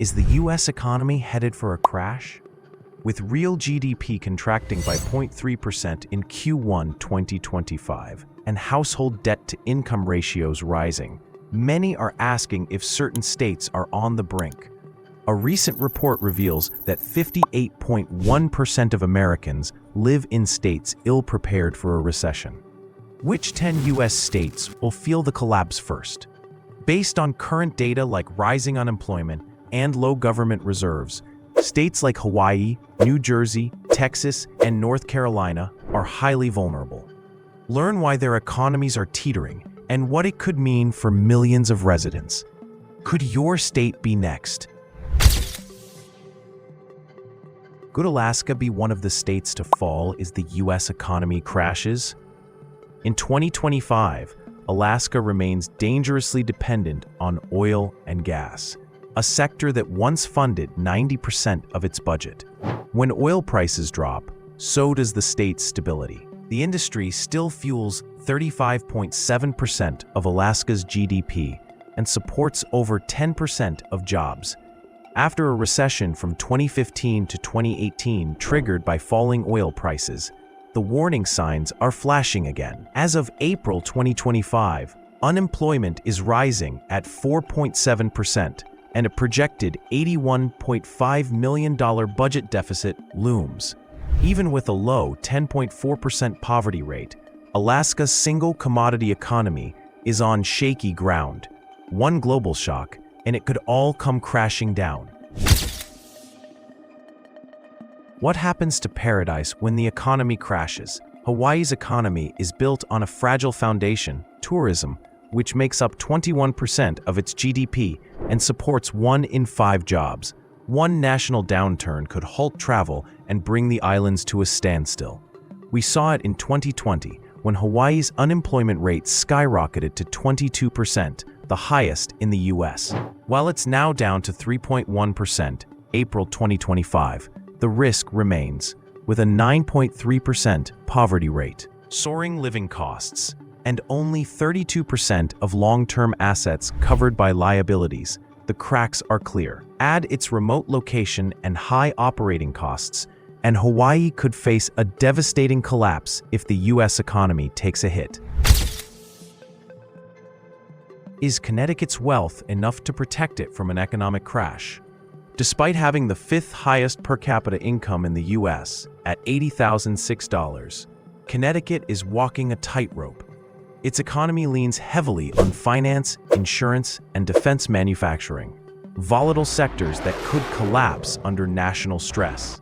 Is the US economy headed for a crash? With real GDP contracting by 0.3% in Q1 2025 and household debt-to-income ratios rising, many are asking if certain states are on the brink. A recent report reveals that 58.1% of Americans live in states ill-prepared for a recession. Which 10 US states will feel the collapse first? Based on current data like rising unemployment and low government reserves, states like Hawaii, New Jersey, Texas, and North Carolina are highly vulnerable. Learn why their economies are teetering and what it could mean for millions of residents. Could your state be next? Could Alaska be one of the states to fall as the US economy crashes? In 2025, Alaska remains dangerously dependent on oil and gas, a sector that once funded 90% of its budget. When oil prices drop, so does the state's stability. The industry still fuels 35.7% of Alaska's GDP and supports over 10% of jobs. After a recession from 2015 to 2018 triggered by falling oil prices, the warning signs are flashing again. As of April 2025, unemployment is rising at 4.7%, and a projected $81.5 million budget deficit looms. Even with a low 10.4% poverty rate, Alaska's single commodity economy is on shaky ground. One global shock, and it could all come crashing down. What happens to paradise when the economy crashes? Hawaii's economy is built on a fragile foundation, tourism, which makes up 21% of its GDP and supports 1 in 5 jobs. One national downturn could halt travel and bring the islands to a standstill. We saw it in 2020 when Hawaii's unemployment rate skyrocketed to 22%, the highest in the US. While it's now down to 3.1%, April 2025, the risk remains, with a 9.3% poverty rate, soaring living costs, and only 32% of long-term assets covered by liabilities. The cracks are clear. Add its remote location and high operating costs, and Hawaii could face a devastating collapse if the US economy takes a hit. Is Connecticut's wealth enough to protect it from an economic crash? Despite having the 5th highest per capita income in the US at $80,006, Connecticut is walking a tightrope. Its economy leans heavily on finance, insurance, and defense manufacturing, volatile sectors that could collapse under national stress.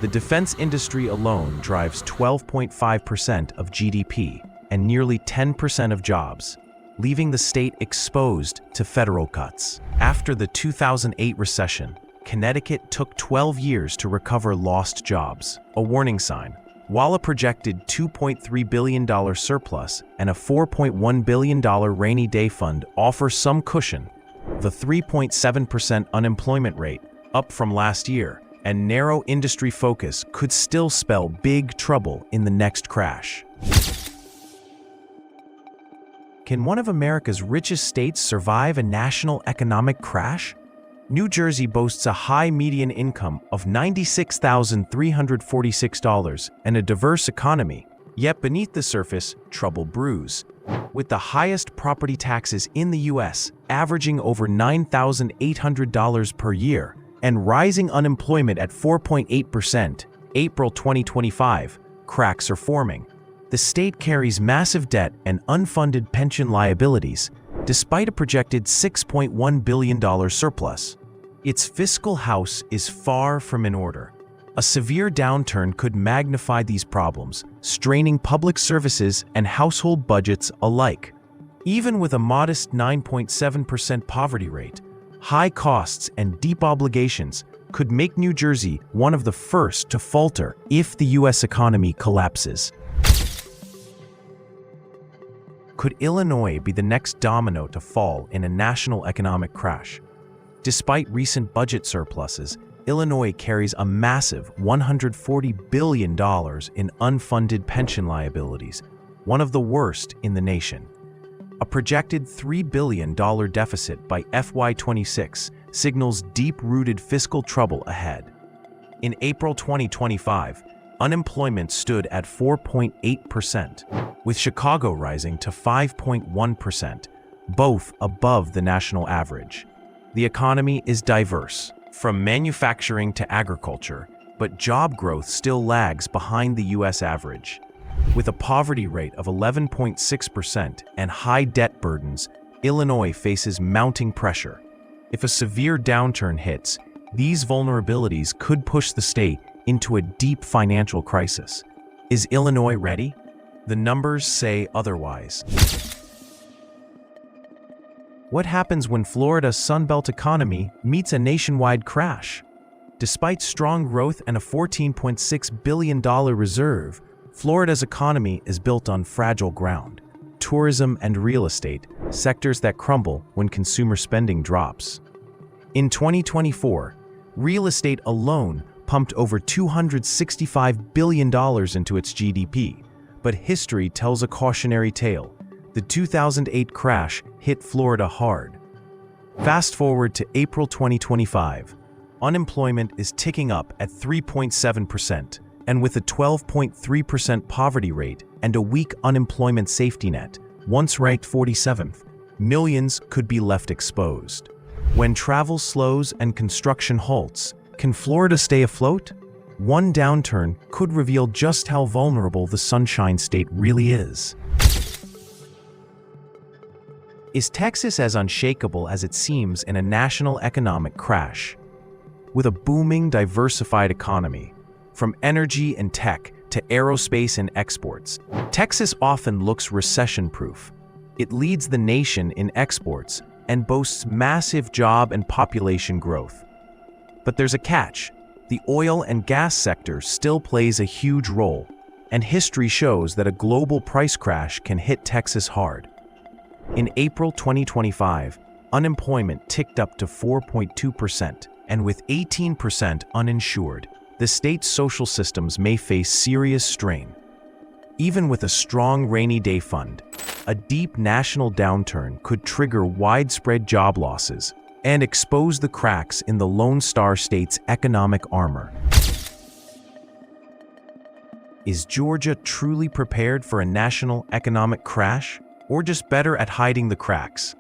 The defense industry alone drives 12.5% of GDP and nearly 10% of jobs, leaving the state exposed to federal cuts. After the 2008 recession, Connecticut took 12 years to recover lost jobs, a warning sign. While a projected $2.3 billion surplus and a $4.1 billion rainy day fund offer some cushion, the 3.7% unemployment rate, up from last year, and narrow industry focus could still spell big trouble in the next crash. Can one of America's richest states survive a national economic crash? New Jersey boasts a high median income of $96,346 and a diverse economy, yet beneath the surface, trouble brews. With the highest property taxes in the US, averaging over $9,800 per year, and rising unemployment at 4.8%, April 2025, cracks are forming. The state carries massive debt and unfunded pension liabilities, despite a projected $6.1 billion surplus. Its fiscal house is far from in order. A severe downturn could magnify these problems, straining public services and household budgets alike. Even with a modest 9.7% poverty rate, high costs and deep obligations could make New Jersey one of the first to falter if the US economy collapses. Could Illinois be the next domino to fall in a national economic crash? Despite recent budget surpluses, Illinois carries a massive $140 billion in unfunded pension liabilities, one of the worst in the nation. A projected $3 billion deficit by FY26 signals deep-rooted fiscal trouble ahead. In April 2025, unemployment stood at 4.8%, with Chicago rising to 5.1%, both above the national average. The economy is diverse, from manufacturing to agriculture, but job growth still lags behind the U.S. average. With a poverty rate of 11.6% and high debt burdens, Illinois faces mounting pressure. If a severe downturn hits, these vulnerabilities could push the state into a deep financial crisis. Is Illinois ready? The numbers say otherwise. What happens when Florida's Sunbelt economy meets a nationwide crash? Despite strong growth and a $14.6 billion reserve, Florida's economy is built on fragile ground. Tourism and real estate, sectors that crumble when consumer spending drops. In 2024, real estate alone pumped over $265 billion into its GDP, but history tells a cautionary tale. The 2008 crash hit Florida hard. Fast forward to April 2025. Unemployment is ticking up at 3.7%, and with a 12.3% poverty rate and a weak unemployment safety net, once ranked 47th, millions could be left exposed. When travel slows and construction halts, can Florida stay afloat? One downturn could reveal just how vulnerable the Sunshine State really is. Is Texas as unshakable as it seems in a national economic crash? With a booming, diversified economy, from energy and tech to aerospace and exports, Texas often looks recession-proof. It leads the nation in exports and boasts massive job and population growth. But there's a catch. The oil and gas sector still plays a huge role, and history shows that a global price crash can hit Texas hard. In April 2025, unemployment ticked up to 4.2%, and with 18% uninsured, the state's social systems may face serious strain. Even with a strong rainy day fund, a deep national downturn could trigger widespread job losses and expose the cracks in the Lone Star State's economic armor. Is Georgia truly prepared for a national economic crash, or just better at hiding the cracks?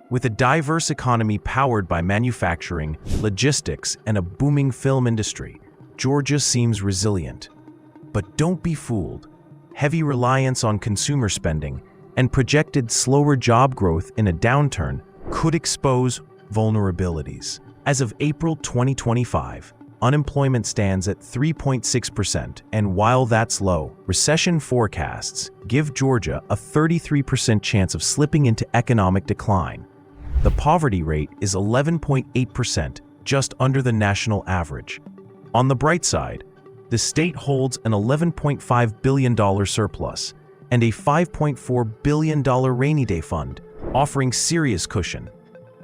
With a diverse economy powered by manufacturing, logistics, and a booming film industry, Georgia seems resilient. But don't be fooled. Heavy reliance on consumer spending and projected slower job growth in a downturn could expose vulnerabilities. As of April 2025, unemployment stands at 3.6%, and while that's low, recession forecasts give Georgia a 33% chance of slipping into economic decline. The poverty rate is 11.8%, just under the national average. On the bright side, the state holds an $11.5 billion surplus and a $5.4 billion rainy day fund, offering serious cushion.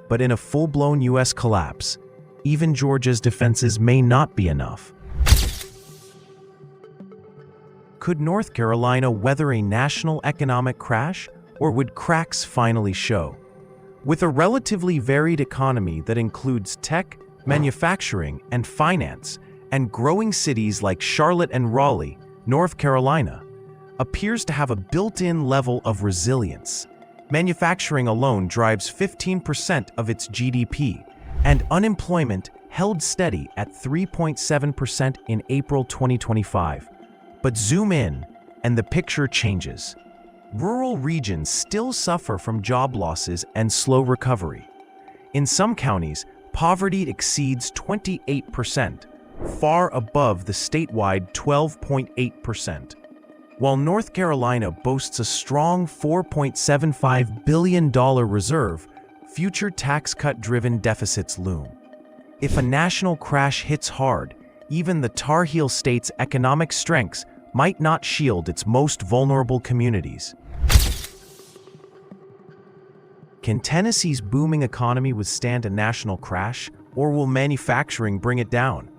But in a full-blown U.S. collapse, even Georgia's defenses may not be enough. Could North Carolina weather a national economic crash, or would cracks finally show? With a relatively varied economy that includes tech, manufacturing, and finance, and growing cities like Charlotte and Raleigh, North Carolina appears to have a built-in level of resilience. Manufacturing alone drives 15% of its GDP, and unemployment held steady at 3.7% in April 2025. But zoom in, and the picture changes. Rural regions still suffer from job losses and slow recovery. In some counties, poverty exceeds 28%, far above the statewide 12.8%. While North Carolina boasts a strong $4.75 billion reserve, future tax cut-driven deficits loom. If a national crash hits hard, even the Tar Heel state's economic strengths might not shield its most vulnerable communities. Can Tennessee's booming economy withstand a national crash, or will manufacturing bring it down?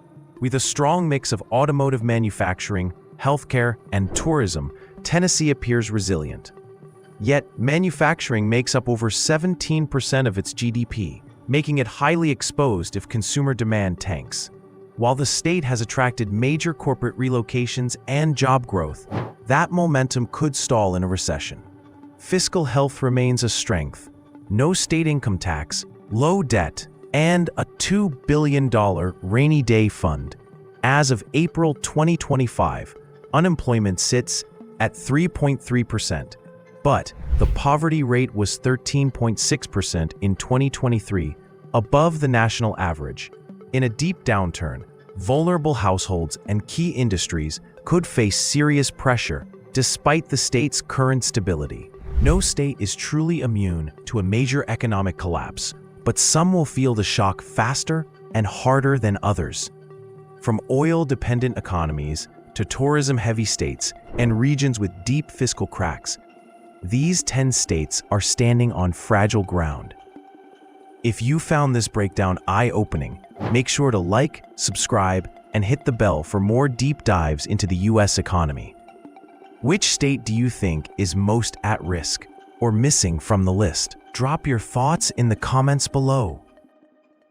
With a strong mix of automotive manufacturing, healthcare, and tourism, Tennessee appears resilient. Yet, manufacturing makes up over 17% of its GDP, making it highly exposed if consumer demand tanks. While the state has attracted major corporate relocations and job growth, that momentum could stall in a recession. Fiscal health remains a strength. No state income tax, low debt, and a $2 billion rainy day fund. As of April 2025, unemployment sits at 3.3%, but the poverty rate was 13.6% in 2023, above the national average. In a deep downturn, vulnerable households and key industries could face serious pressure despite the state's current stability. No state is truly immune to a major economic collapse, but some will feel the shock faster and harder than others. From oil-dependent economies to tourism-heavy states and regions with deep fiscal cracks, these 10 states are standing on fragile ground. If you found this breakdown eye-opening, make sure to like, subscribe, and hit the bell for more deep dives into the U.S. economy. Which state do you think is most at risk or missing from the list? Drop your thoughts in the comments below.